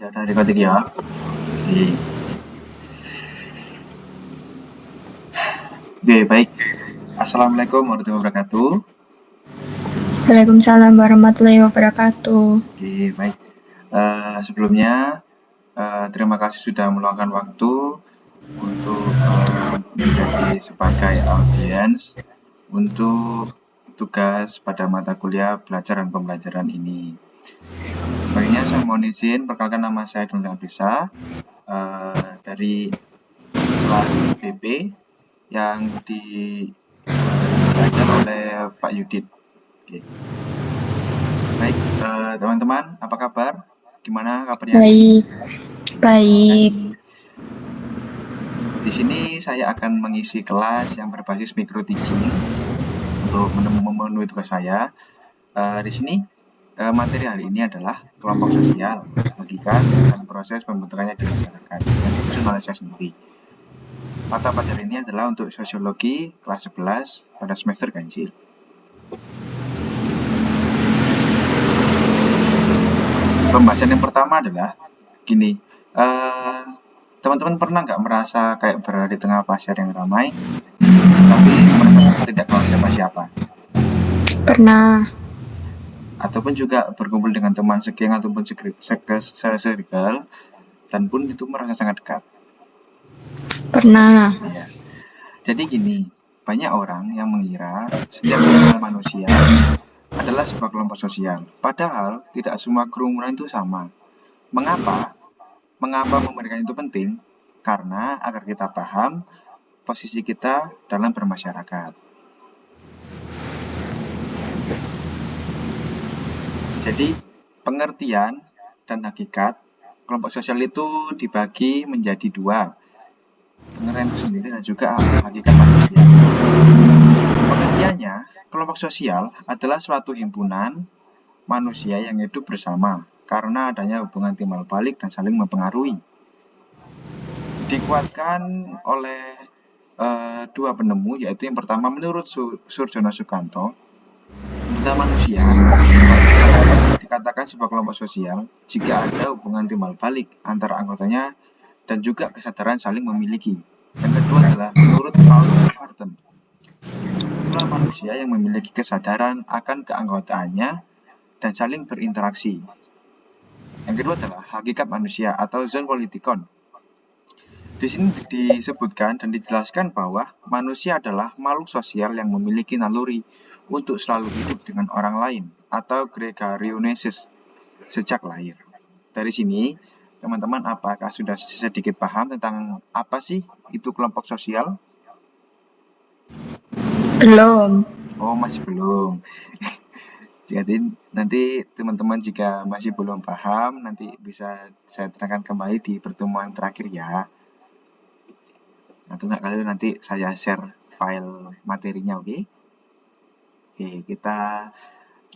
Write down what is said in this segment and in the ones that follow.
Data rekotik ya. Oke, baik. Assalamualaikum warahmatullahi wabarakatuh. Waalaikumsalam warahmatullahi wabarakatuh. Oke, baik. Sebelumnya, terima kasih sudah meluangkan waktu untuk menjadi sebagai audiens untuk tugas pada mata kuliah belajar dan pembelajaran ini. Sebagainya saya mohon izin, perkenalkan nama saya Donald Bisa dari kelas BP yang diajar oleh Pak Yudit. Oke. Baik, teman-teman, apa kabar? Gimana kabarnya? Baik. Di sini saya akan mengisi kelas yang berbasis micro teaching untuk memenuhi tugas saya. Di sini materi hari ini adalah kelompok sosial, hakikat, dan proses pembentukannya di masyarakat. Yang disusun oleh saya sendiri. Mata pelajaran ini adalah untuk sosiologi kelas 11 pada semester ganjil. Pembahasan yang pertama adalah gini, teman-teman pernah nggak merasa kayak berada di tengah pasar yang ramai, tapi merasa tidak kenal siapa-siapa? Pernah. Ataupun juga berkumpul dengan teman segeng ataupun se-circle, dan pun itu merasa sangat dekat. Pernah. Ya. Jadi gini, banyak orang yang mengira setiap sosial manusia adalah sebuah kelompok sosial. Padahal tidak semua kerumunan itu sama. Mengapa? Mengapa memberikan itu penting? Karena agar kita paham posisi kita dalam bermasyarakat. Jadi, pengertian dan hakikat kelompok sosial itu dibagi menjadi dua. Pengertian itu sendiri dan juga hakikat manusia. Pengertiannya, kelompok sosial adalah suatu himpunan manusia yang hidup bersama karena adanya hubungan timbal balik dan saling mempengaruhi. Dikuatkan oleh dua penemu, yaitu yang pertama menurut Surjono Sukanto, anggota manusia dikatakan sebuah kelompok sosial jika ada hubungan timbal balik antara anggotanya dan juga kesadaran saling memiliki. Yang kedua adalah menurut Paul Harton, jumlah manusia yang memiliki kesadaran akan keanggotaannya dan saling berinteraksi. Yang kedua adalah hakikat manusia atau zoonpolitikon. Di sini disebutkan dan dijelaskan bahwa manusia adalah makhluk sosial yang memiliki naluri untuk selalu hidup dengan orang lain atau gregarionesis sejak lahir. Dari sini, teman-teman apakah sudah sedikit paham tentang apa sih itu kelompok sosial? Belum. Oh, masih belum. Jadi nanti teman-teman jika masih belum paham, nanti bisa saya terangkan kembali di pertemuan terakhir ya. Atau enggak kalau nanti saya share file materinya, oke? Oke, kita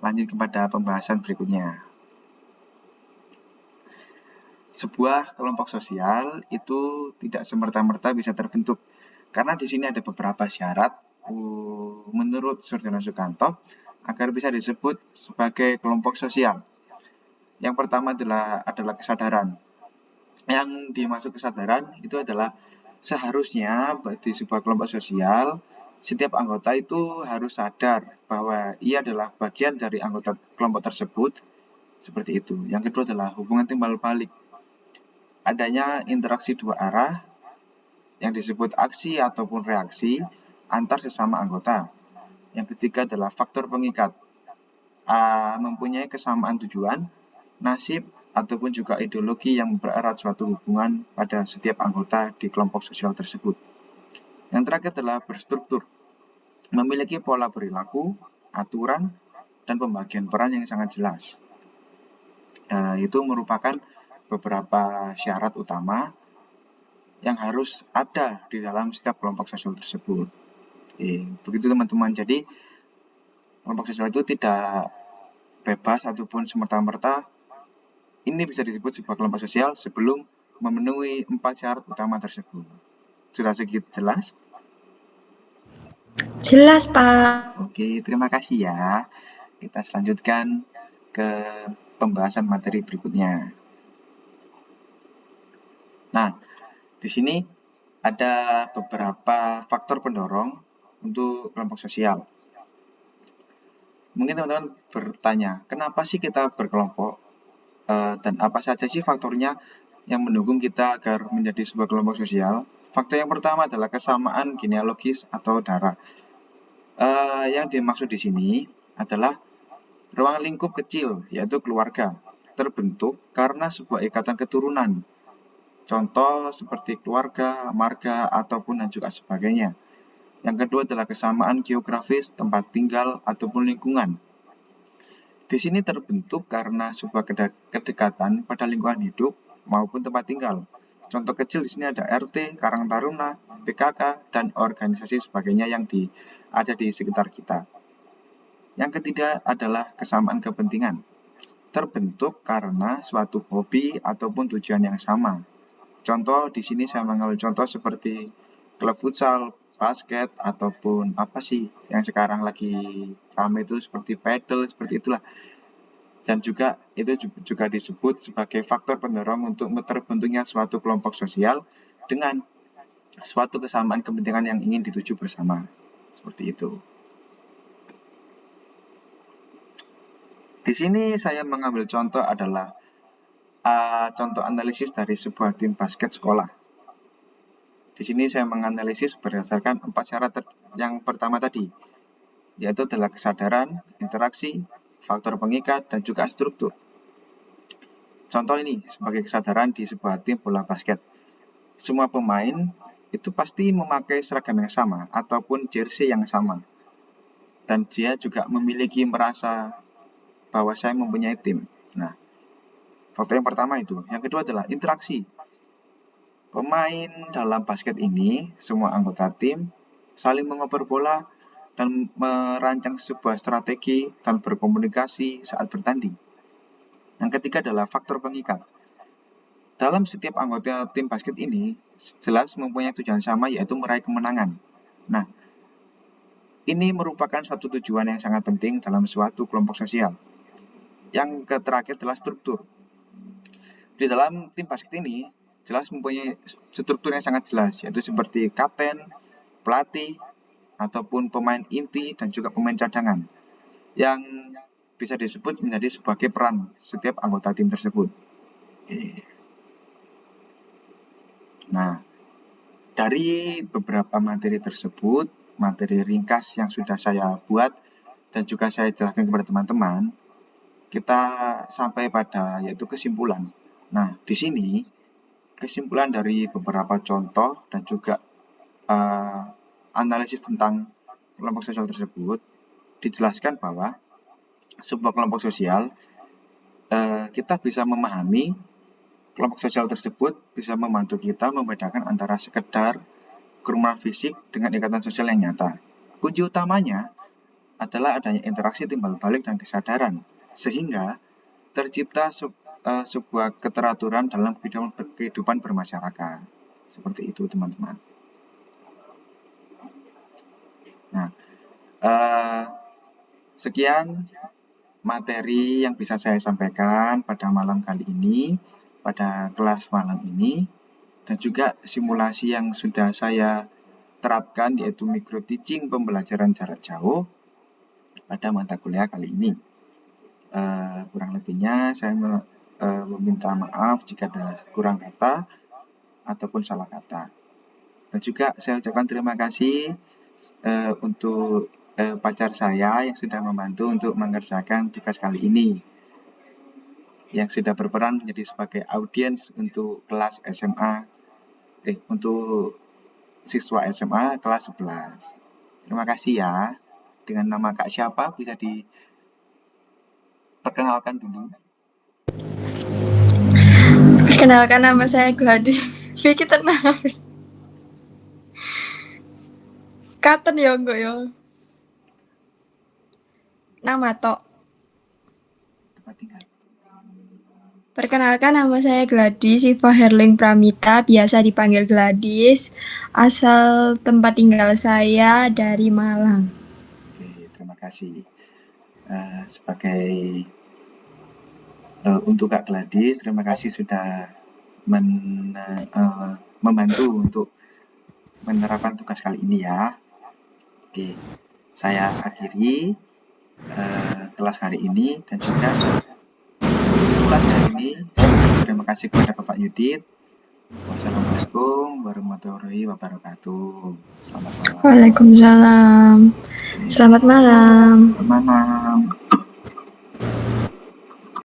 lanjut kepada pembahasan berikutnya. Sebuah kelompok sosial itu tidak semerta-merta bisa terbentuk karena di sini ada beberapa syarat menurut Surjono Sukanto agar bisa disebut sebagai kelompok sosial. Yang pertama adalah kesadaran. Yang dimaksud kesadaran itu adalah seharusnya di sebuah kelompok sosial, setiap anggota itu harus sadar bahwa ia adalah bagian dari anggota kelompok tersebut, seperti itu. Yang kedua adalah hubungan timbal balik. Adanya interaksi dua arah yang disebut aksi ataupun reaksi antar sesama anggota. Yang ketiga adalah faktor pengikat. Mempunyai kesamaan tujuan, nasib, ataupun juga ideologi yang mempererat suatu hubungan pada setiap anggota di kelompok sosial tersebut. Yang terakhir adalah berstruktur, memiliki pola perilaku, aturan, dan pembagian peran yang sangat jelas. Itu merupakan beberapa syarat utama yang harus ada di dalam setiap kelompok sosial tersebut. Begitu teman-teman. Jadi kelompok sosial itu tidak bebas ataupun semerta-merta ini bisa disebut sebuah kelompok sosial sebelum memenuhi 4 syarat utama tersebut. Sudah sedikit jelas? Jelas, Pak. Oke, terima kasih ya. Kita selanjutkan ke pembahasan materi berikutnya. Nah, di sini ada beberapa faktor pendorong untuk kelompok sosial. Mungkin teman-teman bertanya, kenapa sih kita berkelompok? Dan apa saja sih faktornya yang mendukung kita agar menjadi sebuah kelompok sosial? Faktor yang pertama adalah kesamaan genealogis atau darah. Yang dimaksud di sini adalah ruang lingkup kecil, yaitu keluarga, terbentuk karena sebuah ikatan keturunan. Contoh seperti keluarga, marga, ataupun dan juga sebagainya. Yang kedua adalah kesamaan geografis, tempat tinggal, ataupun lingkungan. Di sini terbentuk karena sebuah kedekatan pada lingkungan hidup maupun tempat tinggal. Contoh kecil di sini ada RT, Karang Taruna, PKK, dan organisasi sebagainya yang ada di sekitar kita. Yang ketiga adalah kesamaan kepentingan. Terbentuk karena suatu hobi ataupun tujuan yang sama. Contoh di sini saya mengambil contoh seperti klub futsal, basket, ataupun apa sih yang sekarang lagi ramai itu seperti paddle, seperti itulah. Dan juga itu juga disebut sebagai faktor pendorong untuk terbentuknya suatu kelompok sosial dengan suatu kesamaan kepentingan yang ingin dituju bersama. Seperti itu. Di sini saya mengambil contoh adalah contoh analisis dari sebuah tim basket sekolah. Di sini saya menganalisis berdasarkan 4 syarat yang pertama tadi, yaitu adalah kesadaran, interaksi, faktor pengikat, dan juga struktur. Contoh ini sebagai kesadaran di sebuah tim bola basket. Semua pemain itu pasti memakai seragam yang sama ataupun jersey yang sama. Dan dia juga memiliki merasa bahwa saya mempunyai tim. Nah, faktor yang pertama itu. Yang kedua adalah interaksi. Pemain dalam basket ini, semua anggota tim, saling mengoper bola dan merancang sebuah strategi dan berkomunikasi saat bertanding. Yang ketiga adalah faktor pengikat. Dalam setiap anggota tim basket ini, jelas mempunyai tujuan sama yaitu meraih kemenangan. Nah, ini merupakan suatu tujuan yang sangat penting dalam suatu kelompok sosial. Yang terakhir adalah struktur. Di dalam tim basket ini, jelas mempunyai struktur yang sangat jelas, yaitu seperti kapten, pelatih, ataupun pemain inti, dan juga pemain cadangan, yang bisa disebut menjadi sebagai peran setiap anggota tim tersebut. Nah, dari beberapa materi tersebut, materi ringkas yang sudah saya buat, dan juga saya jelaskan kepada teman-teman, kita sampai pada yaitu kesimpulan. Nah, di sini kesimpulan dari beberapa contoh dan juga analisis tentang kelompok sosial tersebut dijelaskan bahwa sebuah kelompok sosial kita bisa memahami kelompok sosial tersebut bisa membantu kita membedakan antara sekedar kerumunan fisik dengan ikatan sosial yang nyata. Kunci utamanya adalah adanya interaksi timbal balik dan kesadaran, sehingga tercipta sebuah keteraturan dalam kehidupan bermasyarakat. Seperti itu, teman-teman. Nah, sekian materi yang bisa saya sampaikan pada malam kali ini, pada kelas malam ini, dan juga simulasi yang sudah saya terapkan yaitu micro teaching pembelajaran jarak jauh pada mata kuliah kali ini. Kurang lebihnya saya meminta maaf jika ada kurang kata ataupun salah kata. Dan juga saya ucapkan terima kasih untuk pacar saya yang sudah membantu untuk mengerjakan tugas kali ini, yang sudah berperan menjadi sebagai audiens untuk kelas SMA, untuk siswa SMA kelas 11. Terima kasih ya. Dengan nama Kak siapa bisa diperkenalkan dulu? Perkenalkan, nama saya Gladi. Vicky tenang. Katen ya enggak ya? Nama tok. Tempat tinggal. Perkenalkan, nama saya Gladys Siva Herling Pramita, biasa dipanggil Gladys. Asal tempat tinggal saya dari Malang. Oke, terima kasih. Sebagai untuk Kak Gladys, terima kasih sudah membantu untuk menerapkan tugas kali ini ya. Oke, saya akhiri kelas hari ini dan juga kelas hari ini. Terima kasih kepada Bapak Yudit. Wassalamualaikum warahmatullahi wabarakatuh. Selamat malam. Waalaikumsalam. Selamat malam. Selamat malam.